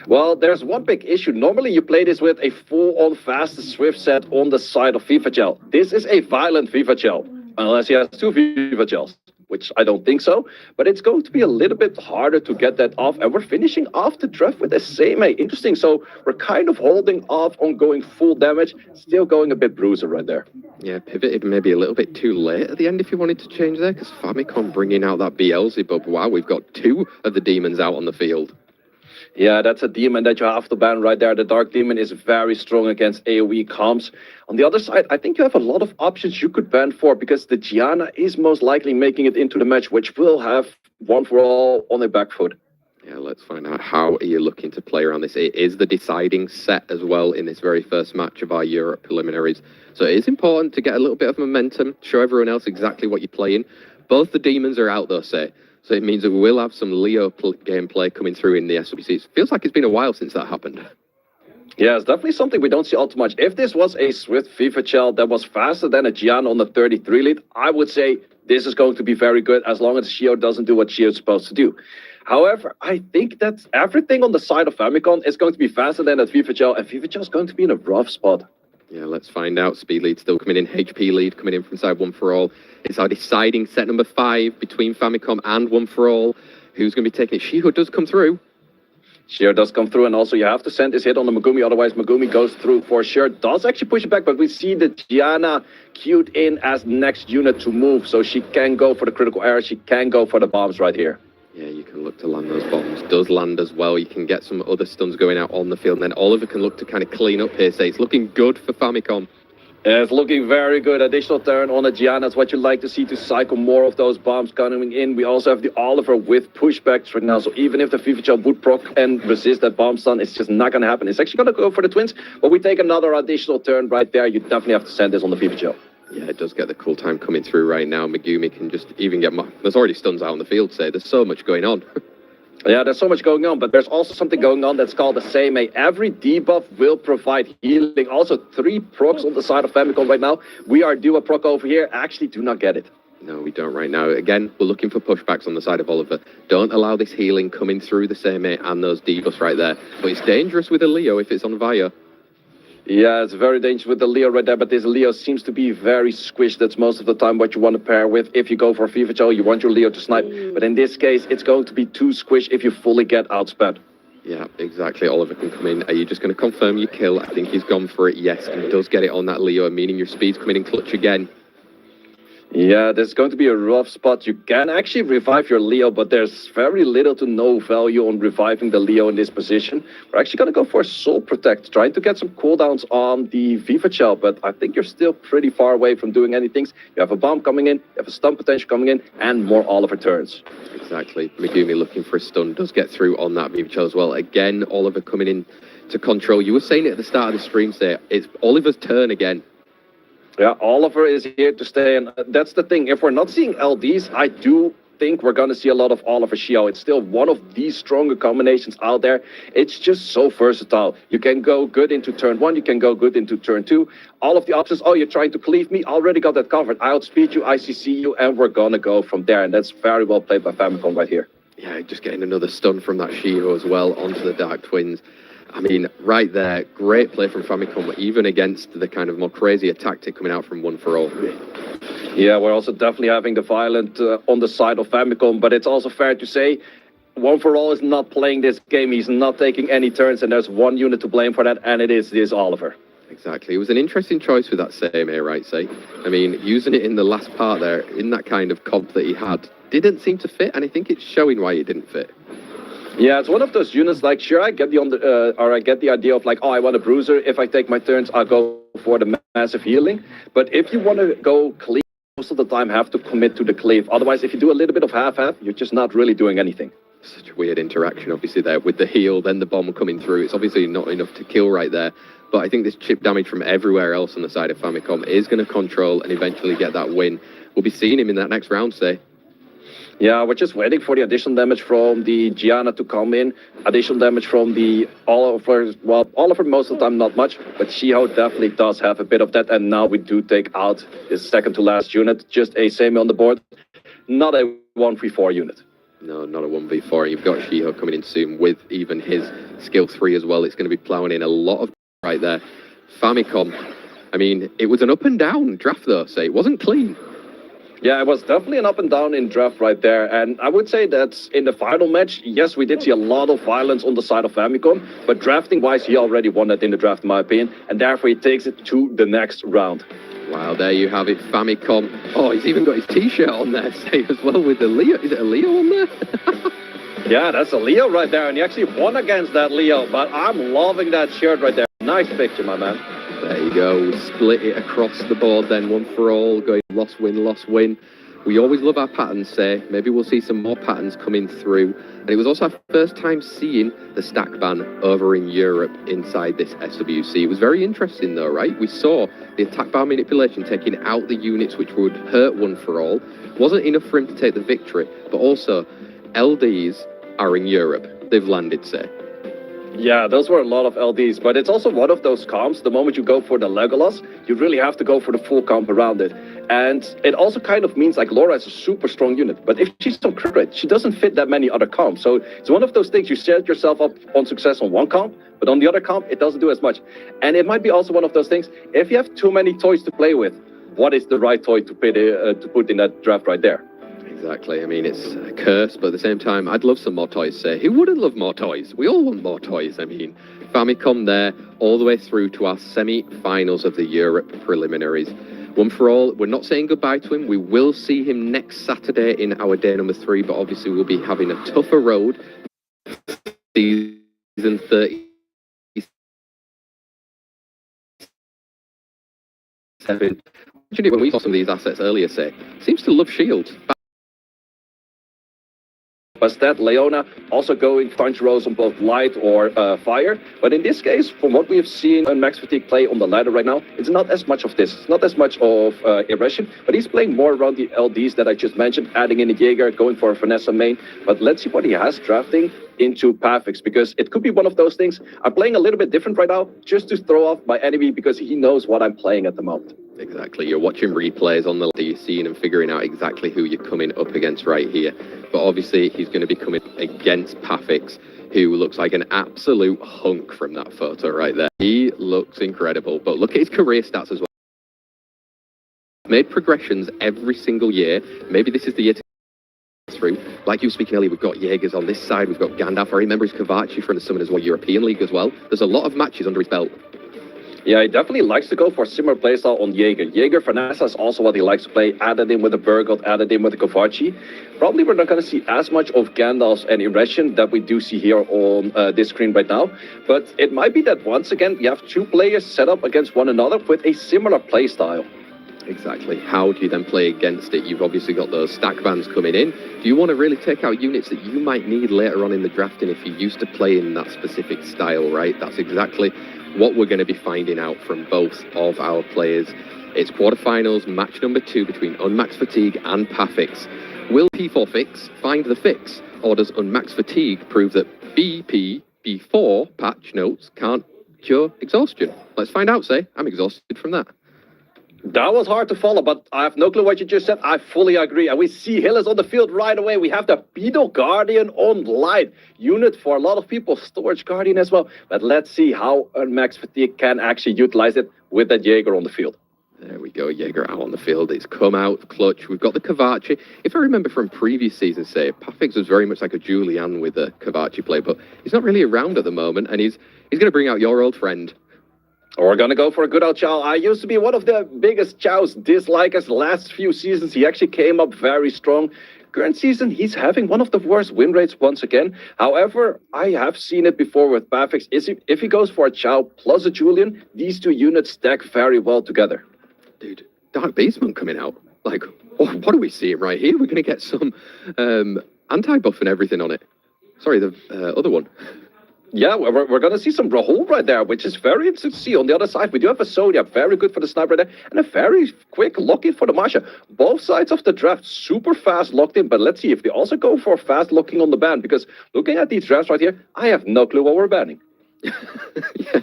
Well, there's one big issue. Normally you play this with a full-on fast swift set on the side of FIFA Chell. This is a violent FIFA Chell, unless he has 2 FIFA Chells, which I don't think so. But it's going to be a little bit harder to get that off. And we're finishing off the draft with a same. Interesting. So we're kind of holding off on going full damage. Still going a bit bruiser right there. Yeah, pivoted maybe a little bit too late at the end if you wanted to change there. Because Famicom bringing out that Beelzebub. Wow, we've got 2 of the demons out on the field. Yeah, that's a demon that you have to ban right there. The Dark Demon is very strong against AoE comps. On the other side, I think you have a lot of options you could ban for because the Gianna is most likely making it into the match, which will have One For All on their back foot. Yeah, let's find out how are you looking to play around this. It is the deciding set as well in this very first match of our Europe preliminaries. So it is important to get a little bit of momentum, show everyone else exactly what you're playing. Both the demons are out though, say. So it means that we will have some Leo gameplay coming through in the SWC. It feels like it's been a while since that happened. Yeah, it's definitely something we don't see all too much. If this was a Swift FIFA Chell that was faster than a Gian on the 33 lead, I would say this is going to be very good as long as Shio doesn't do what Shio's supposed to do. However, I think that everything on the side of Famicom is going to be faster than that FIFA Chell, and FIFA Chell is going to be in a rough spot. Yeah, let's find out. Speed lead still coming in. HP lead coming in from side One For All. It's our deciding set number 5 between Famicom and One For All. Who's going to be taking it? Shio does come through. Shio does come through, and also you have to send his hit on the Megumi, otherwise Megumi goes through for sure. Does actually push it back, but we see the Gianna queued in as next unit to move, so she can go for the critical error. She can go for the bombs right here. Yeah, you can look to land those bombs. Does land as well. You can get some other stuns going out on the field, and then Oliver can look to kind of clean up here. Say it's looking good for Famicom. It's looking very good. Additional turn on the Gianna is what you like to see to cycle more of those bombs coming in. We also have the Oliver with pushbacks right now. So even if the FIFA Chell would proc and resist that bomb stun, it's just not going to happen. It's actually going to go for the twins. But we take another additional turn right there. You definitely have to send this on the FIFA Chell. Yeah, it does get the cool time coming through right now. Megumi can just even get... There's already stuns out on the field, say. There's so much going on. Yeah, there's so much going on, but there's also something going on that's called the same. Every debuff will provide healing. Also, 3 procs on the side of Famicom right now. We are due a proc over here. Actually, do not get it. No, we don't right now. Again, we're looking for pushbacks on the side of Oliver. Don't allow this healing coming through the same and those debuffs right there. But it's dangerous with a Leo if it's on Via. Yeah, it's very dangerous with the Leo right there, but this Leo seems to be very squished. That's most of the time what you want to pair with. If you go for a FIFA Chell, you want your Leo to snipe. But in this case, it's going to be too squished if you fully get outsped. Yeah, exactly. Oliver can come in. Are you just going to confirm your kill? I think he's gone for it, yes, and does get it on that Leo, meaning your speed's coming in clutch again. Yeah, there's going to be a rough spot. You can actually revive your Leo, but there's very little to no value on reviving the Leo in this position. We're actually going to go for Soul Protect, trying to get some cooldowns on the Viva Shell, but I think you're still pretty far away from doing anything. You have a bomb coming in, you have a stun potential coming in, and more Oliver turns. Exactly. Megumi looking for a stun, does get through on that Viva as well. Again, Oliver coming in to control. You were saying it at the start of the stream, say it's Oliver's turn again. Yeah, Oliver is here to stay, and that's the thing. If we're not seeing LDs, I do think we're going to see a lot of Oliver Xiao. It's still one of the stronger combinations out there. It's just so versatile. You can go good into turn 1, you can go good into turn 2. All of the options, oh, you're trying to cleave me, already got that covered. I outspeed you, ICC you, and we're going to go from there. And that's very well played by Famicom right here. Yeah, just getting another stun from that Shiho as well onto the Dark Twins. I mean, right there, great play from Famicom, even against the kind of more crazier tactic coming out from One For All. Yeah, we're also definitely having the violent on the side of Famicom, but it's also fair to say One For All is not playing this game. He's not taking any turns, and there's one unit to blame for that, and it is this Oliver. Exactly. It was an interesting choice with that same A, right, say. I mean, using it in the last part there, in that kind of comp that he had, didn't seem to fit, and I think it's showing why it didn't fit. Yeah, it's one of those units, like, sure, I get the idea of, like, oh, I want a bruiser. If I take my turns, I'll go for the massive healing. But if you want to go cleave, most of the time have to commit to the cleave. Otherwise, if you do a little bit of half-half, you're just not really doing anything. Such a weird interaction, obviously, there with the heal, then the bomb coming through. It's obviously not enough to kill right there. But I think this chip damage from everywhere else on the side of Famicom is going to control and eventually get that win. We'll be seeing him in that next round, say. Yeah, we're just waiting for the additional damage from the Gianna to come in. Additional damage from the Oliver. Well, Oliver most of the time not much, but Shiho definitely does have a bit of that. And now we do take out his second to last unit. Just a semi on the board, not a 1-3-4 unit. No, not a 1v4. You've got Shiho coming in soon with even his skill 3 as well. It's going to be plowing in a lot of right there. Famicom, I mean, it was an up and down draft though, say. It wasn't clean. Yeah, it was definitely an up and down in draft right there. And I would say that in the final match, yes, we did see a lot of violence on the side of Famicom, but drafting-wise, he already won that in the draft, in my opinion, and therefore he takes it to the next round. Wow, there you have it, Famicom. Oh, he's even got his T-shirt on there, say, as well, with the Leo. Is it a Leo on there? Yeah, that's a Leo right there, and he actually won against that Leo, but I'm loving that shirt right there. Nice picture, my man. There you go, we split it across the board then, One For All, going lost win. We always love our patterns, say. Maybe we'll see some more patterns coming through. And it was also our first time seeing the stack ban over in Europe inside this SWC. It was very interesting though, right? We saw the attack bar manipulation taking out the units which would hurt One For All. Wasn't enough for him to take the victory, but also LDs are in Europe. They've landed, say. Yeah, those were a lot of LDs, but it's also one of those comps. The moment you go for the Legolas, you really have to go for the full comp around it. And it also kind of means like Laura is a super strong unit, but if she's on crit rate, she doesn't fit that many other comps. So it's one of those things, you set yourself up on success on one comp, but on the other comp, it doesn't do as much. And it might be also one of those things, if you have too many toys to play with, what is the right toy to put in that draft right there? Exactly. I mean, it's a curse, but at the same time, I'd love some more toys, say. Who wouldn't love more toys? We all want more toys. I mean, Famicom there, all the way through to our semi-finals of the Europe preliminaries. One For All, we're not saying goodbye to him. We will see him next Saturday in our day number 3, but obviously we'll be having a tougher road. Season 37. When we saw some of these assets earlier, say, seems to love shields. Bastet, Leona, also going punch rows on both light or fire. But in this case, from what we have seen on Max Fatigue play on the ladder right now, it's not as much of this. It's not as much of Irration, but he's playing more around the LDs that I just mentioned, adding in a Jaeger, going for a Vanessa main. But let's see what he has drafting into Pavix, because it could be one of those things. I'm playing a little bit different right now, just to throw off my enemy, because he knows what I'm playing at the moment. Exactly. You're watching replays on the ladder, you're seeing and figuring out exactly who you're coming up against right here. But obviously, he's going to be coming against Pavix, who looks like an absolute hunk from that photo right there. He looks incredible, but look at his career stats as well. Made progressions every single year. Maybe this is the year to through. Like you were speaking earlier, we've got Jaegers on this side, we've got Gandalf. I remember his Kavachi from the Summoners War European League as well. There's a lot of matches under his belt. Yeah, he definitely likes to go for a similar playstyle on Jaeger. Jaeger Vanessa is also what he likes to play. Added in with the Burgold, added in with the Kovaci. Probably we're not going to see as much of Gandalf and Impression that we do see here on this screen right now. But it might be that once again we have two players set up against one another with a similar playstyle. Exactly. How do you then play against it? You've obviously got those stack bans coming in. Do you want to really take out units that you might need later on in the drafting if you're used to playing that specific style, right? That's exactly what we're going to be finding out from both of our players. It's quarterfinals, match number 2 between Unmax Fatigue and Pafix. Will P4 Fix find the fix, or does Unmax Fatigue prove that BP4 patch notes can't cure exhaustion? Let's find out, say. I'm exhausted from that. That was hard to follow, but I have no clue what you just said. I fully agree. And we see Hillis on the field right away. We have the Beetle Guardian online unit for a lot of people, Storage Guardian as well. But let's see how Max Fatigue can actually utilize it with that Jaeger on the field. There we go, Jaeger out on the field. It's come out clutch. We've got the Kovaci. If I remember from previous seasons, say, Pafix was very much like a Julian with a Kovaci play, but he's not really around at the moment, and he's going to bring out your old friend. We're going to go for a good old Chow. I used to be one of the biggest Chow's dislikers last few seasons. He actually came up very strong. Current season, he's having one of the worst win rates once again. However, I have seen it before with Pafix. If he goes for a Chow plus a Julian, these two units stack very well together. Dude, Dark Beastman coming out. Like, what are we seeing right here? We're going to get some anti-buff and everything on it. Sorry, the other one. Yeah, we're going to see some Rahul right there, which is very interesting to see. On the other side, we do have a Sonya, very good for the sniper right there, and a very quick lock-in for the Masha. Both sides of the draft, super fast locked in, but let's see if they also go for fast locking on the ban, because looking at these drafts right here, I have no clue what we're banning. Yeah,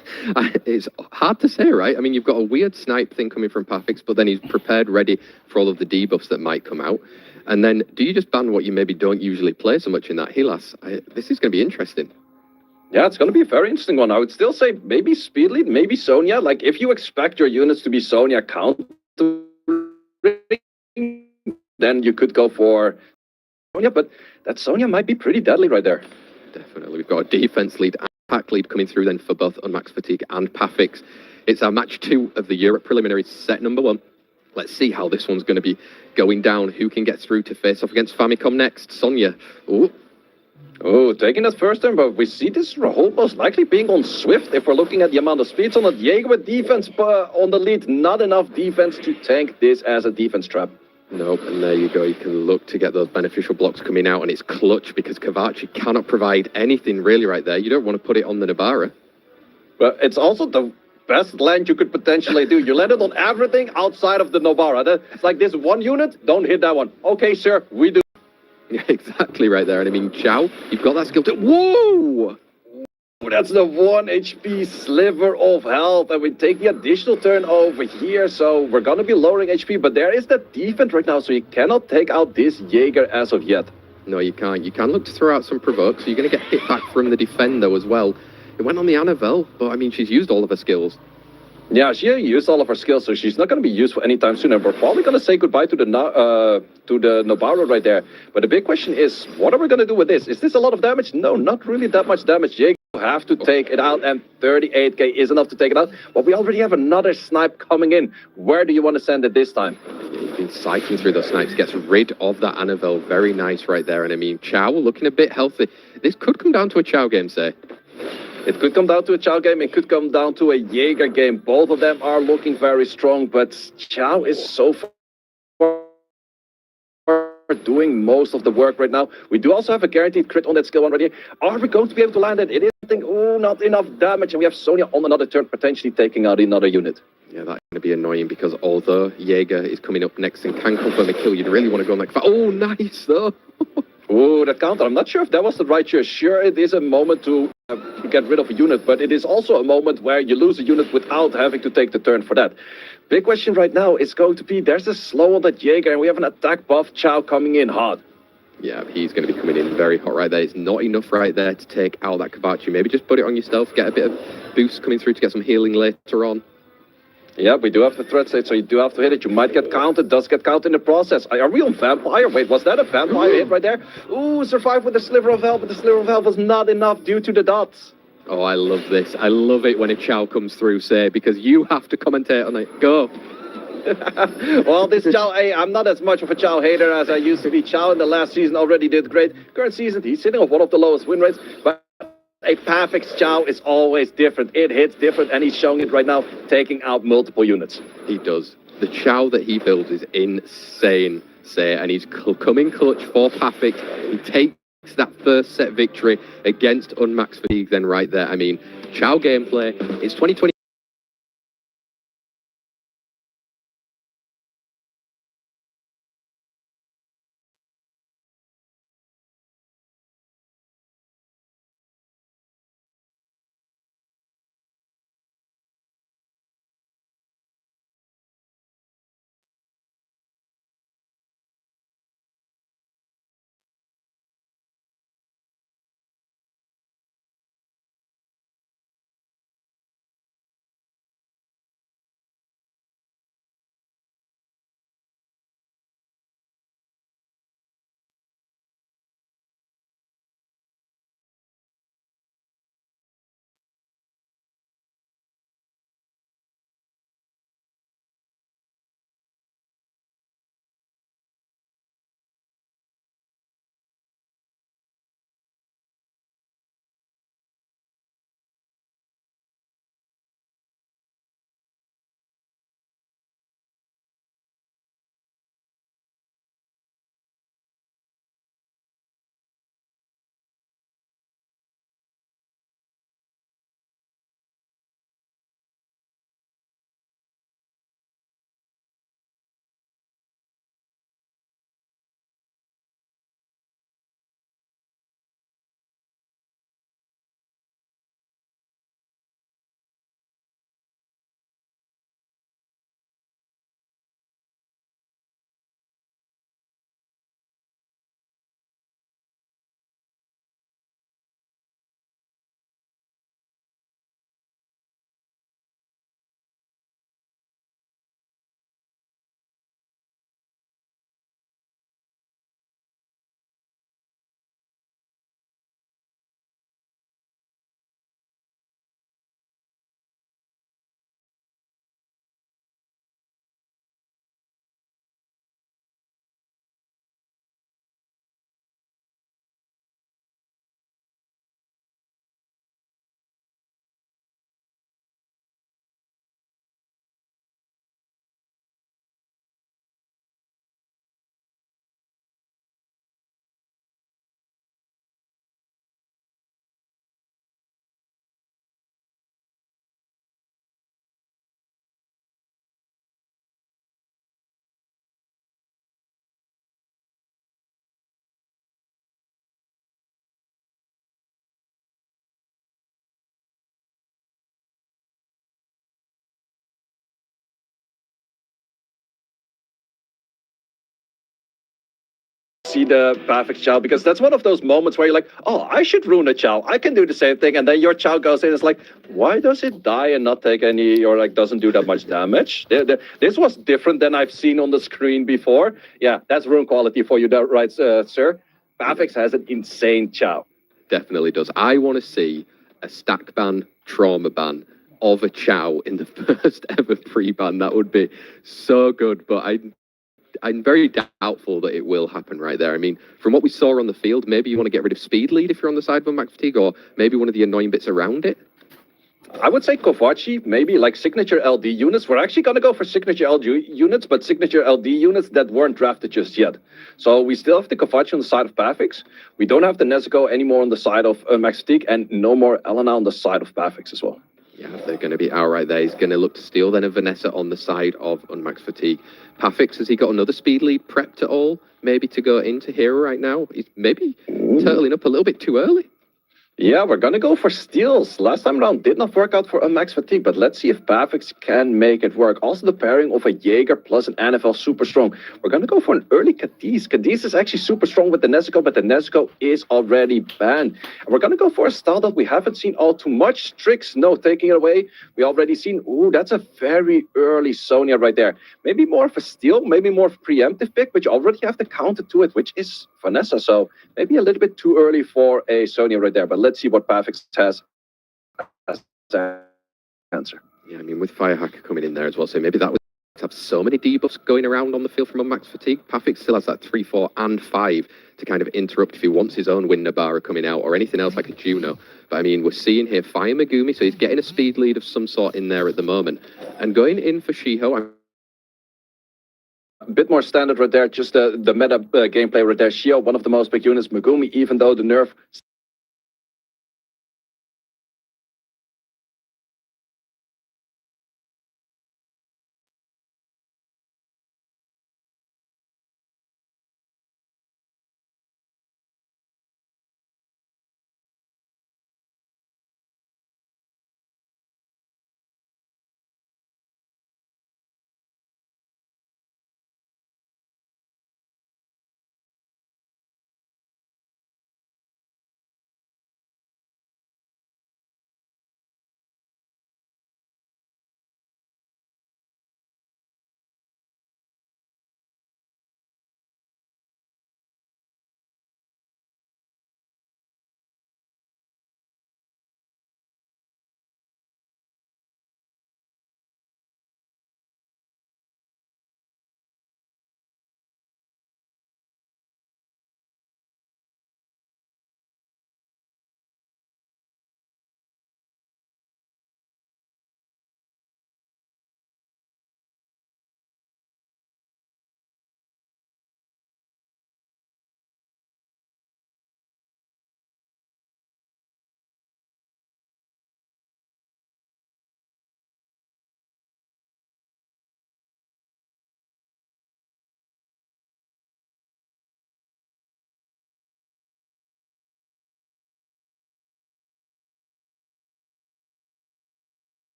it's hard to say, right? I mean, you've got a weird snipe thing coming from Pafix, but then he's prepared, ready for all of the debuffs that might come out. And then, do you just ban what you maybe don't usually play so much in that Hilas? This is going to be interesting. Yeah, it's going to be a very interesting one. I would still say maybe Speedlead, maybe Sonya. Like, if you expect your units to be Sonya countering, then you could go for Sonya, but that Sonya might be pretty deadly right there. Definitely. We've got a defense lead and pack lead coming through then for both Unmax Fatigue and Pafix. It's our match 2 of the Europe preliminaries, set number 1. Let's see how this one's going to be going down. Who can get through to face off against Famicom next? Sonya. Ooh. Oh, taking that first turn, but we see this Rahul most likely being on Swift if we're looking at the amount of speeds on it. Jaeger with defense on the lead, not enough defense to tank this as a defense trap. Nope, and there you go. You can look to get those beneficial blocks coming out, and it's clutch because Kovaci cannot provide anything really right there. You don't want to put it on the Nabara. But it's also the best land you could potentially do. You landed on everything outside of the Nobara. It's like this one unit, don't hit that one. Okay, sir, we do. Yeah, exactly right there. And I mean, Chow, you've got that skill to... Whoa! That's the 1 HP sliver of health, and we take the additional turn over here, so we're going to be lowering HP, but there is that defense right now, so you cannot take out this Jaeger as of yet. No, you can't. You can look to throw out some provokes, so you're going to get hit back from the defender as well. It went on the Annabelle, but I mean, she's used all of her skills. Yeah, she used all of her skills, so she's not going to be useful anytime soon, and we're probably going to say goodbye to the Nobara right there. But the big question is, what are we going to do with this? Is this a lot of damage? No, not really that much damage. Jaeger have to take it out, and 38k is enough to take it out. But we already have another snipe coming in. Where do you want to send it this time? He's been cycling through those snipes, gets rid of that Annabelle. Very nice right there. And I mean, Chow looking a bit healthy. This could come down to a Chow game, say. It could come down to a Chow game, it could come down to a Jaeger game. Both of them are looking very strong, but Chow is so far doing most of the work right now. We do also have a guaranteed crit on that skill already. Are we going to be able to land it? It is something, not enough damage, and we have Sonya on another turn, potentially taking out another unit. Yeah, that's going to be annoying because although Jaeger is coming up next and can confirm a kill, you'd really want to go on like, oh, nice though. Oh, that counter. I'm not sure if that was the right choice. Sure, it is a moment to get rid of a unit, but it is also a moment where you lose a unit without having to take the turn for that. Big question right now is going to be, there's a slow on that Jaeger, and we have an attack buff Chow coming in hard. Yeah, he's going to be coming in very hot right there. It's not enough right there to take out that Kovaci. Maybe just put it on yourself, get a bit of boost coming through to get some healing later on. Yeah, we do have the threat state, so you do have to hit it. You might get counted, does get counted in the process. Are we on Vampire? Wait, was that a Vampire hit right there? Ooh, survived with a sliver of health, but the sliver of health was not enough due to the dots. Oh, I love this. I love it when a Chow comes through, say, because you have to commentate on it. Go. Well, this Chow, I'm not as much of a Chow hater as I used to be. Chow in the last season already did great. Current season, he's sitting on one of the lowest win rates, but a Pavix Chow is always different. It hits different, and he's showing it right now, taking out multiple units. He does. The Chow that he builds is insane, say, and he's coming clutch for Pavix. He takes that first set victory against Unmaxed Fatigue then right there. I mean, Chow gameplay, it's 2020. See the Pavix Chow, because that's one of those moments where you're like, oh, I should ruin a Chow. I can do the same thing. And then your Chow goes in. It's like, why does it die and not take any, or like doesn't do that much damage? This was different than I've seen on the screen before. Yeah, that's rune quality for you, right, sir? Pavix has an insane Chow. Definitely does. I want to see a stack ban, trauma ban of a Chow in the first ever pre-ban. That would be so good, but I'm very doubtful that it will happen right there. I mean, from what we saw on the field, maybe you want to get rid of speed lead if you're on the side of a max fatigue, or maybe one of the annoying bits around it. I would say Kovaci, maybe like signature LD units. We're actually going to go for signature LD units, but signature LD units that weren't drafted just yet. So we still have the Kovaci on the side of Pavix. We don't have the Nezuko anymore on the side of Max Fatigue, and no more Elena on the side of Pavix as well. Yeah, they're going to be outright there. He's going to look to steal then a Vanessa on the side of Unmax Fatigue. Pavix, has he got another speed lead prepped at all? Maybe to go into Hero right now? He's maybe turtling up a little bit too early. Yeah, we're going to go for steals. Last time around did not work out for Unmaxed Fatigue, but let's see if Pavix can make it work. Also, the pairing of a Jaeger plus an NFL super strong. We're going to go for an early Cadiz. Cadiz is actually super strong with the Nezuko, but the Nezuko is already banned. And we're going to go for a style that we haven't seen all too much. Strix, no, taking it away. We already seen, ooh, that's a very early Sonya right there. Maybe more of a steal, maybe more of a preemptive pick, but you already have the counter to it, which is Vanessa. So maybe a little bit too early for a Sonya right there, but let's see what Pavix has answer. Yeah, I mean, with Firehacker coming in there as well, so maybe that would have so many debuffs going around on the field from a max fatigue. Pafik still has that 3, 4, and 5 to kind of interrupt if he wants his own Windabara coming out or anything else like a Juno. But I mean, we're seeing here Fire Megumi, so he's getting a speed lead of some sort in there at the moment. And going in for Shiho, A bit more standard right there, just the meta gameplay right there. Shio, one of the most big units. Megumi, even though the nerf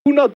do not